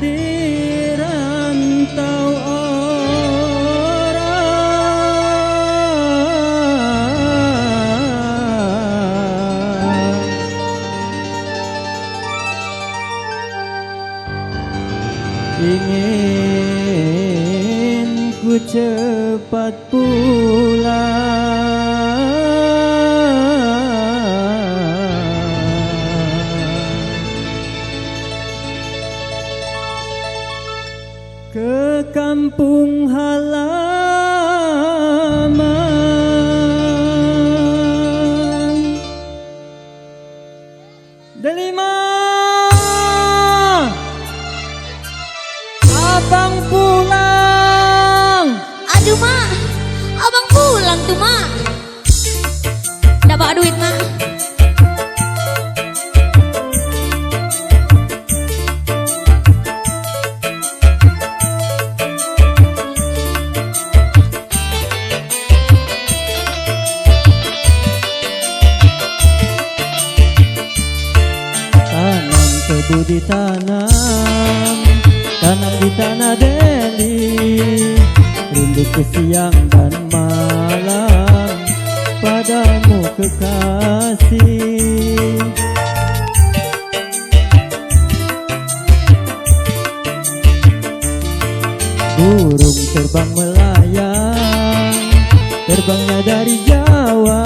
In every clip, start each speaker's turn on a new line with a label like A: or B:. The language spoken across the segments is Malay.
A: di rantau orang, ingin ku cepat pulang ke kampung halaman. Delima, abang pulang.
B: Aduh mak, abang pulang tuh mak. Dapat duit mak.
A: Tebu ditanam, tanam di tanah Deli, rindu ke siang dan malam padamu kekasih. Burung terbang melayang, terbangnya dari Jawa,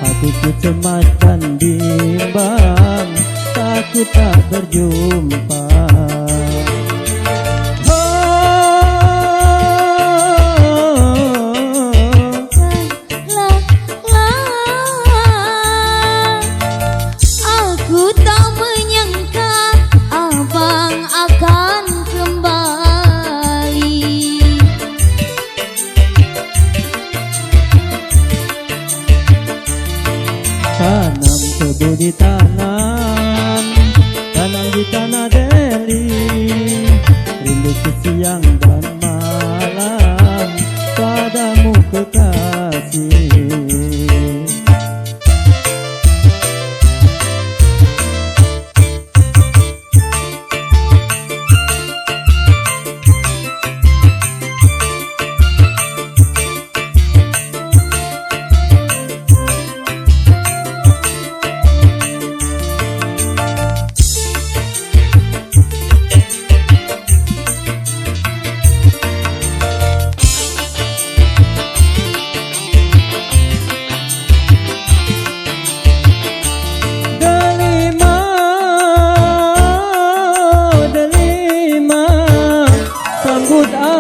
A: hatiku cemas dan bimbang, takut tak berjumpa.
B: Aku tak menyangka abang akan kembali.
A: Tanam tebu ditanam, tanam di tanah Deli, rindu ke siang dan malam padamu kekasih.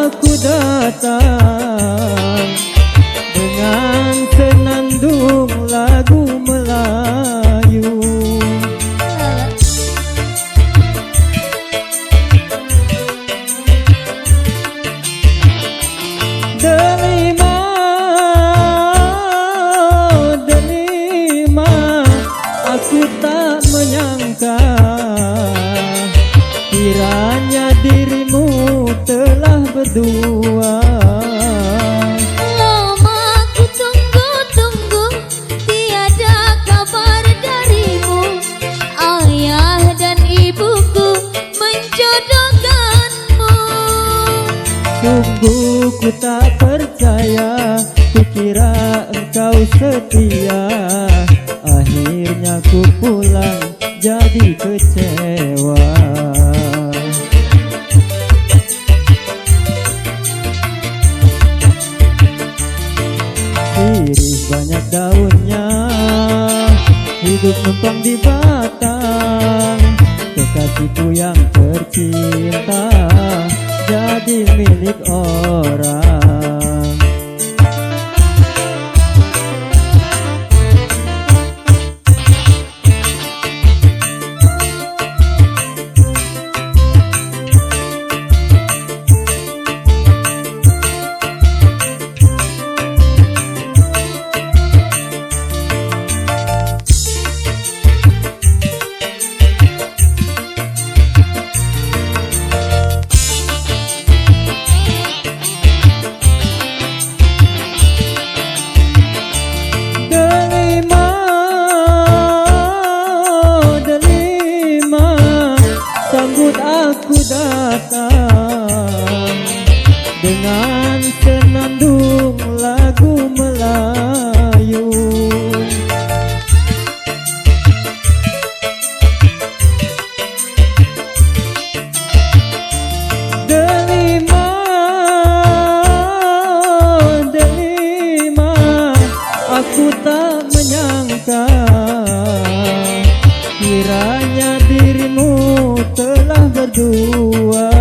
A: Aku datang dengan senandung lagu Melayu. Delima, Delima, aku tak menyangka kiranya dirimu telah berdua.
B: Lama ku tunggu-tunggu, tiada kabar darimu. Ayah dan ibuku menjodohkanmu.
A: Sungguh ku tak percaya, kukira engkau setia. Akhirnya ku pulang jadi kecewa. Sirih banyak daunnya, hidup numpang di batang. Kekasihku yang tercinta jadi milik orang. Kiranya dirimu telah berdua